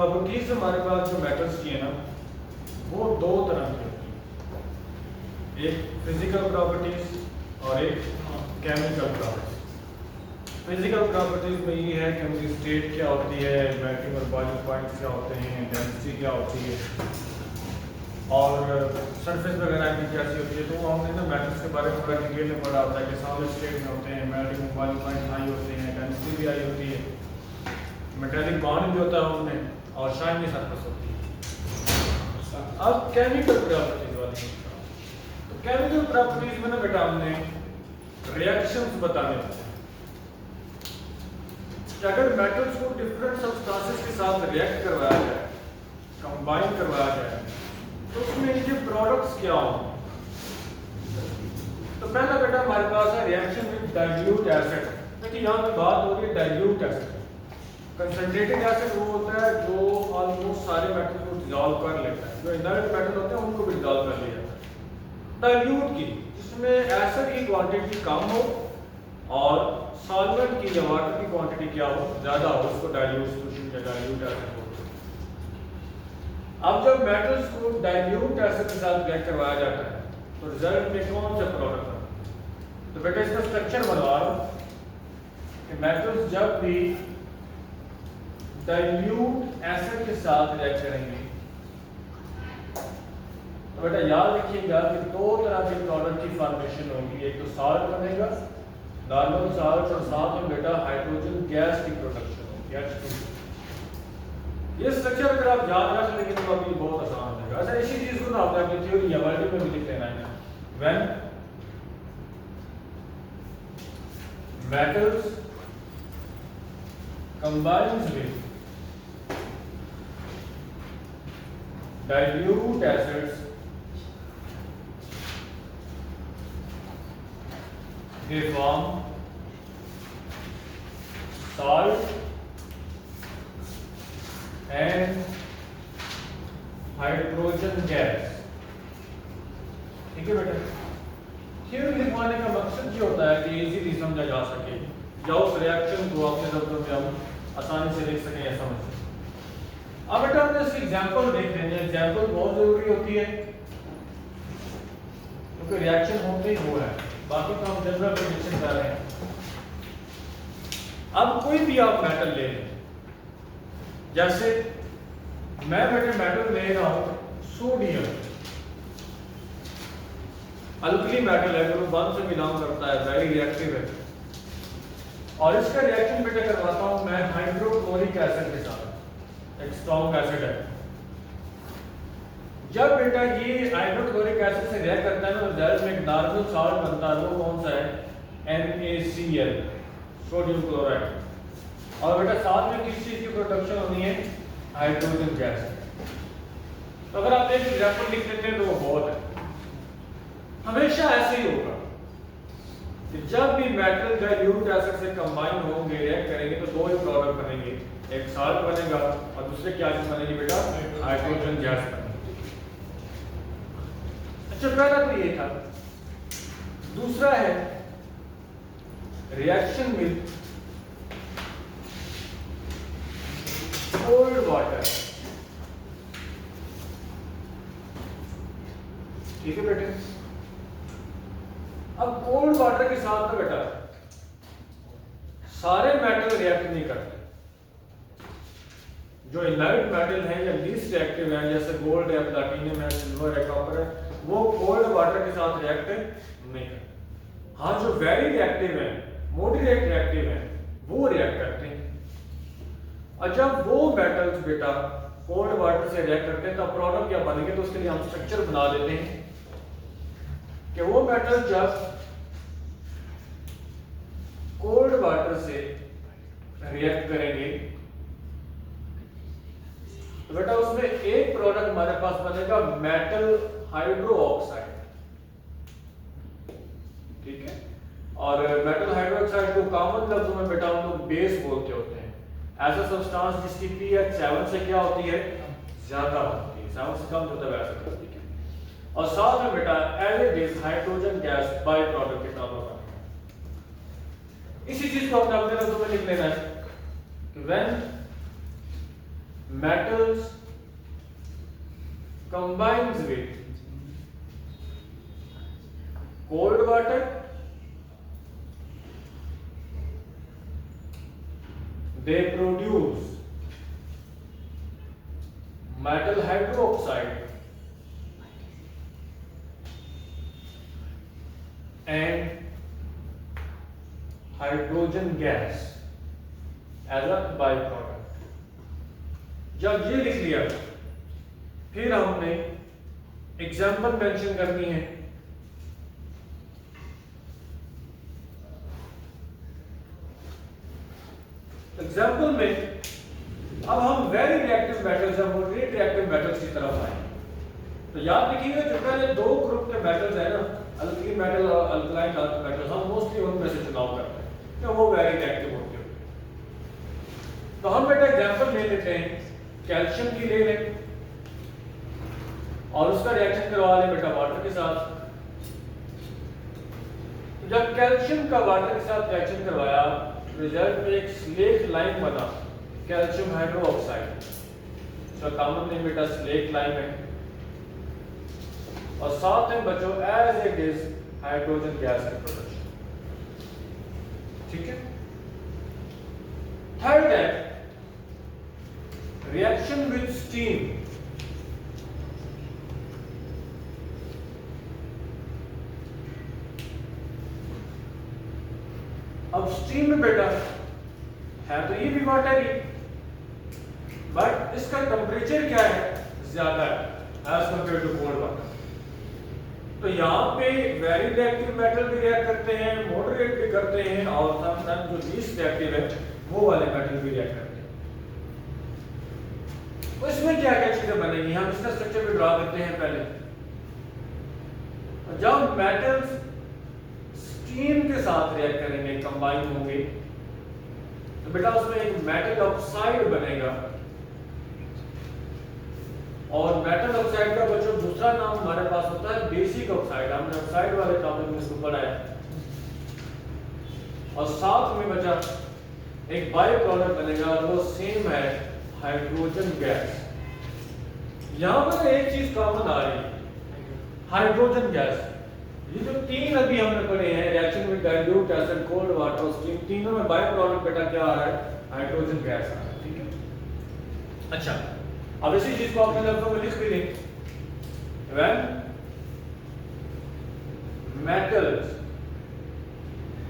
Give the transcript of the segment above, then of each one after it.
Properties हमारे पास जो metals की है ना, वो दो तरह की होती है, एक फिजिकल प्रॉपर्टीज और एक केमिकल प्रॉपर्टीज। फिजिकल प्रॉपर्टीज में ये है कि उनकी स्टेट क्या होती है, मेल्टिंग और बॉइलिंग पॉइंट्स क्या होते हैं, डेंसिटी क्या होती है और सरफेस वगैरह की कैसी होती है। तो हमने ना मेटल्स के बारे में थोड़ा डिटेल में पढ़ा होता है कि सॉलिड स्टेट में होते हैं, मेल्टिंग और बॉइलिंग पॉइंट हाई होते हैं, डेंसिटी भी हाई होती है, मेटेलिक बॉन्ड भी होता है उनमें और शाइनी सरफेस होती है। अब केमिकल प्रॉपर्टीज वाली, तो केमिकल प्रॉपर्टीज में ना बेटा हमने रिएक्शंस बताने होते हैं कि अगर मेटल्स को डिफरेंट सब्सटेंसेस के साथ रिएक्ट करवाया जाए, कंबाइन करवाया जाए, तो उसमें इनके प्रोडक्ट्स क्या होंगे। तो पहला बेटा हमारे पास है रिएक्शन विद डाइल्यूट एसिड। देखिए यहाँ पे बात हो रही है डाइल्यूट एसिड। कंसंट्रेटेड एसिड वो होता है जो ऑलमोस्ट सारे मेटल को डिसॉल्व कर लेता है, जो इनर्ट मेटल होते हैं उनको भी डिसॉल्व कर लिया जाता है। डाइल्यूट की जिसमें एसिड की क्वांटिटी कम हो और सॉल्वेंट की या वाटर की क्वांटिटी क्या हो, ज्यादा हो, उसको डाइल्यूट सॉल्यूशन या डाइल्यूट एसिड बोलते हैं। अब जब मेटल्स को डाइल्यूट एसिड के साथ रिएक्ट करवाया जाता है तो रिजल्ट में कौन सा प्रोडक्ट है। तो बेटा इसका स्ट्रक्चर बनवा रहा हूं कि मेटल्स जब भी डाइल्यूट एसिड के साथ रिएक्ट करेंगे तो बेटा याद रखिएगा कि दो तरह के प्रोडक्ट की फॉर्मेशन होगी, एक तो साल्ट बनेगा, नॉर्मल साल्ट, और साथ में बेटा हाइड्रोजन गैस की प्रोडक्शन होगी, H2। ये स्ट्रक्चर अगर आप याद रख लेंगे तो आपके लिए बहुत आसान हो जाएगा। अच्छा इसी चीज को ना आप अपनी थ्योरी या वर्ड में भी लिख लेना है। When metals combines with dilute acids, they form salt and hydrogen gas. ठीक है बेटा, थ्योरी लिखवाने का मकसद ये होता है कि इजीली समझा जा सके या उस रिएक्शन को अपने शब्दों में हम आसानी से लिख सकें या समझ सकें। अब बेटा हमने इसकी एग्जांपल देख लेंगे। एग्जांपल बहुत जरूरी होती है क्योंकि रिएक्शन होते ही वो है, बाकी तो हम जनरल प्रेडिक्शन कर रहे हैं। अब कोई भी आप मेटल ले लें, जैसे मैं बेटे मेटल ले रहा हूं सोडियम, अल्कली मेटल है, ग्रुप 1 से बिलोंग करता है, वेरी रिएक्टिव है, और इसका रिएक्शन बेटा करवाता हूं मैं हाइड्रोक्लोरिक एसिड के साथ, एक स्ट्रॉन्ग एसिड है। जब बेटा ये हाइड्रोक्लोरिक एसिड से रिएक्ट करता है ना, रिजल्ट में एक नॉर्मल सॉल्ट बनता है, वो कौन सा है, NaCl, सोडियम क्लोराइड, और बेटा साथ में किस चीज की प्रोडक्शन होनी है, हाइड्रोजन गैस। तो अगर आप एक एग्जांपल लिख लेते हैं तो वो बहुत है। हमेशा ऐसे ही होगा कि जब भी मेटल डाइल्यूट एसिड से कंबाइन होंगे, रिएक्ट करेंगे, तो दो ही प्रोडक्ट बनेंगे, एक साल्ट बनेगा और दूसरे क्या चीज बनेगी बेटा, हाइड्रोजन गैस बनेगी। अच्छा पहला तो ये था। दूसरा है रिएक्शन विद कोल्ड वाटर। ठीक है बेटे, अब कोल्ड वाटर के साथ तो बेटा सारे मेटल रिएक्ट नहीं करते। जो इनर्ट मेटल हैं या लीस्ट रिएक्टिव हैं, जैसे गोल्ड है, प्लैटिनम है, सिल्वर है, कॉपर है, वो कोल्ड वाटर के साथ रिएक्ट नहीं करते। हाँ जो वेरी रिएक्टिव है, मॉडरेट रिएक्टिव है, वो रिएक्ट करते हैं। और जब वो मेटल्स बेटा कोल्ड वाटर से रिएक्ट करते हैं तब प्रोडक्ट क्या बनेंगे, तो उसके लिए हम स्ट्रक्चर बना देते हैं कि वो मेटल जब कोल्ड वाटर से रिएक्ट करेंगे तो बेटा उसमें एक प्रोडक्ट हमारे पास बनेगा मेटल हाइड्रो ऑक्साइड। ठीक है, और मेटल हाइड्रो ऑक्साइड को कॉमन लफ्जों में बेटा हम लोग बेस बोलते होते हैं। ऐसा सब्सटेंस जिसकी pH 7 से क्या होती है, ज्यादा होती है, 7 से कम होता है ऐसा होती है, और साथ में बेटा as a base hydrogen gas by product के तौर पर। इसी चीज को हमने अपने लफ्जों में लिख लेना है कि when metals combines with cold water, they produce metal hydroxide and hydrogen gas as a byproduct. जब ये लिख लिया फिर हमने एग्जाम्पल मेंशन करनी है। एग्जाम्पल में अब हम वेरी रिएक्टिव मेटल्स और मॉडरेट रिएक्टिव मेटल्स की तरफ आए। तो याद रखिएगा जो पहले दो ग्रुप के मेटल्स है ना, अल्कली मेटल और अल्कलाइन मेटल्स, हम मोस्टली उनमें से चुनाव करते हैं तो वो वेरी रिएक्टिव होते हैं। तो हम बेटा एग्जांपल ले लेते हैं, कैल्शियम की ले लें और उसका रिएक्शन करवा लें बेटा वाटर के साथ। जब कैल्शियम का वाटर के साथ रिएक्शन करवाया, रिजल्ट में एक स्लेट लाइम बना, कैल्शियम हाइड्रोक्साइड। इसका कॉमन नेम बेटा स्लेट लाइम है। और साथ में बच्चों as it is hydrogen gas की प्रोडक्शन। ठीक है। थर्ड है रिएक्शन विद स्टीम। अब स्टीम में बेटा है तो ये भी वाटर ही, बट इसका टेम्परेचर क्या है, ज्यादा है as compare to cold water. तो यहाँ पे वेरी रिएक्टिव मेटल भी रिएक्ट करते हैं, मॉडरेट भी करते हैं, और समटाइम जो लीस्ट रिएक्टिव है वो वाले मेटल भी रिएक्ट करते हैं। तो इसमें क्या क्या चीजें बनेंगी, हम इसका स्ट्रक्चर भी ड्रा करते हैं पहले। जब मेटल्स स्टीम के साथ रिएक्ट करेंगे, कंबाइन होंगे, तो बेटा उसमें एक मेटल ऑक्साइड बनेगा। और मेटल ऑक्साइड का बच्चों दूसरा नाम हमारे पास होता है बेसिक ऑक्साइड। हमने ऑक्साइड वाले टॉपिक में इसको पढ़ा है। और साथ में बचा एक बाय प्रोडक्ट बनेगा और वो सेम है हाइड्रोजन गैस। यहां पर एक चीज कॉमन आ रही है, हाइड्रोजन गैस। ये जो तीन अभी हमने पढ़े हैं, reaction with dilute acid, cold water और स्टीम, तीनों में बाय प्रोडक्ट बेटा क्या आ रहा है, हाइड्रोजन गैस आ रहा है। ठीक है। अच्छा, अब इसी चीज को अपने लफ्जों में लिख भी लें। When metals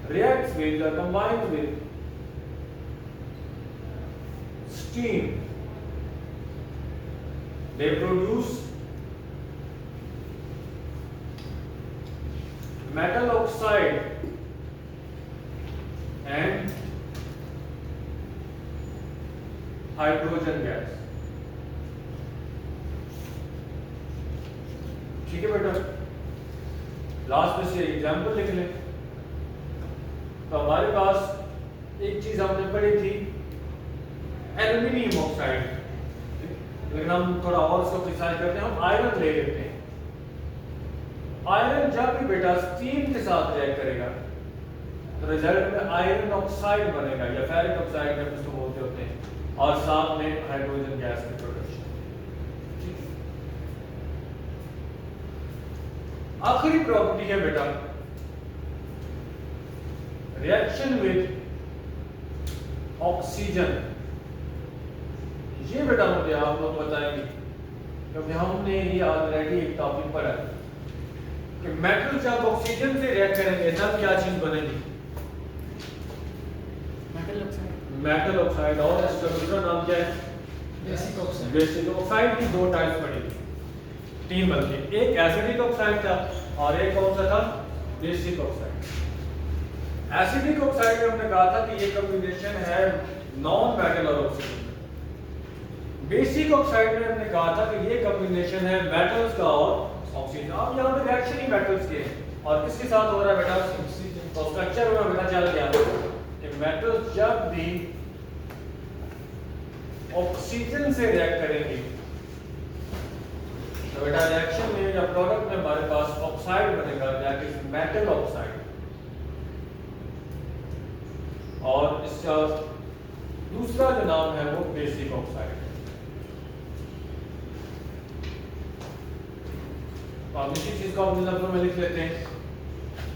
reacts with or combines with steam, they produce metal oxide and hydrogen gas। ठीक है बेटा, लास्ट में से एग्जाम्पल लिख लें। तो हमारे पास एक चीज हमने पढ़ी थी एल्यूमिनियम ऑक्साइड, लेकिन हम थोड़ा और इसको प्रिसाइज करते हैं, हम आयरन ले लेते हैं। आयरन जब भी बेटा स्टीम के साथ रिएक्ट करेगा तो रिजल्ट में आयरन ऑक्साइड बनेगा या फेरिक ऑक्साइड जब इसको बोलते होते हैं, और साथ में हाइड्रोजन गैस की प्रोडक्शन। आखिरी प्रॉपर्टी है बेटा रिएक्शन विद ऑक्सीजन। ये बेटा मुझे आप लोग बताएंगे, क्योंकि हमने ये ऑलरेडी एक टॉपिक पढ़ा है कि मेटल जब ऑक्सीजन से रिएक्ट करेंगे तब क्या चीज बनेगी, मेटल ऑक्साइड। और इसका दूसरा नाम क्या है, बेसिक ऑक्साइड। बेसिक ऑक्साइड की दो टाइप्स पड़ी, तीन बल्कि, एक एसिडिक ऑक्साइड था और एक कौन सा था, बेसिक ऑक्साइड। एसिडिक ऑक्साइड में हमने कहा था कि ये कॉम्बिनेशन है नॉन मेटल और ऑक्सीजन। बेसिक ऑक्साइड में हमने कहा था कि ये कॉम्बिनेशन है मेटल्स का और ऑक्सीजन। अब यहाँ पे रिएक्शन ही मेटल्स के हैं और किसके साथ हो रहा है बेटा, ऑक्सीजन। तो स्ट्रक्चर में बेटा चल गया कि मेटल्स जब भी ऑक्सीजन से रिएक्ट करेंगे तो बेटा रिएक्शन में या प्रोडक्ट में हमारे पास ऑक्साइड बनेगा, दैट इज मेटल ऑक्साइड। और इसका दूसरा जो नाम है वो बेसिक ऑक्साइड है। तो हम इसी चीज को अपने लफ्जों में लिख लेते हैं।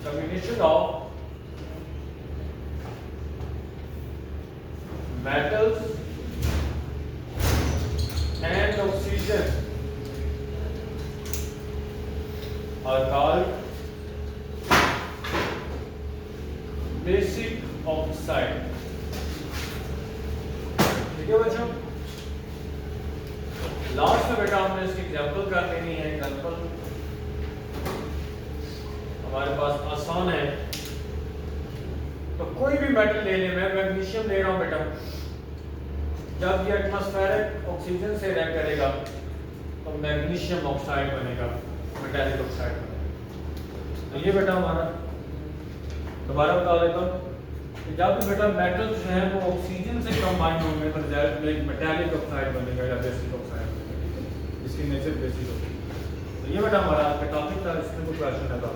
Combination of metals and oxygen are called basic oxide। ठीक है बच्चों, लास्ट में बेटा हमने इसकी एग्जांपल कर लेनी है। एग्जांपल हमारे पास आसान है, तो कोई भी मेटल ले ले, मैं मैग्नीशियम ले रहा हूं बेटा, जब ये एटमॉस्फेरिक ऑक्सीजन से रिएक्ट करेगा तो मैग्नीशियम ऑक्साइड बनेगा, मेटालिक ऑक्साइड बनेगा। तो ये बेटा हमारा, दोबारा बता देता हूँ, जब भी बेटा मेटल जो है वो ऑक्सीजन से कंबाइन होंगे तो रिजल्ट में एक मेटालिक ऑक्साइड बनेगा या बेसिक ऑक्साइड बनेगा, इसकी नेचर बेसिक होगी। तो ये बेटा हमारा आज का टॉपिक था। इसमें कोई क्वेश्चन है तो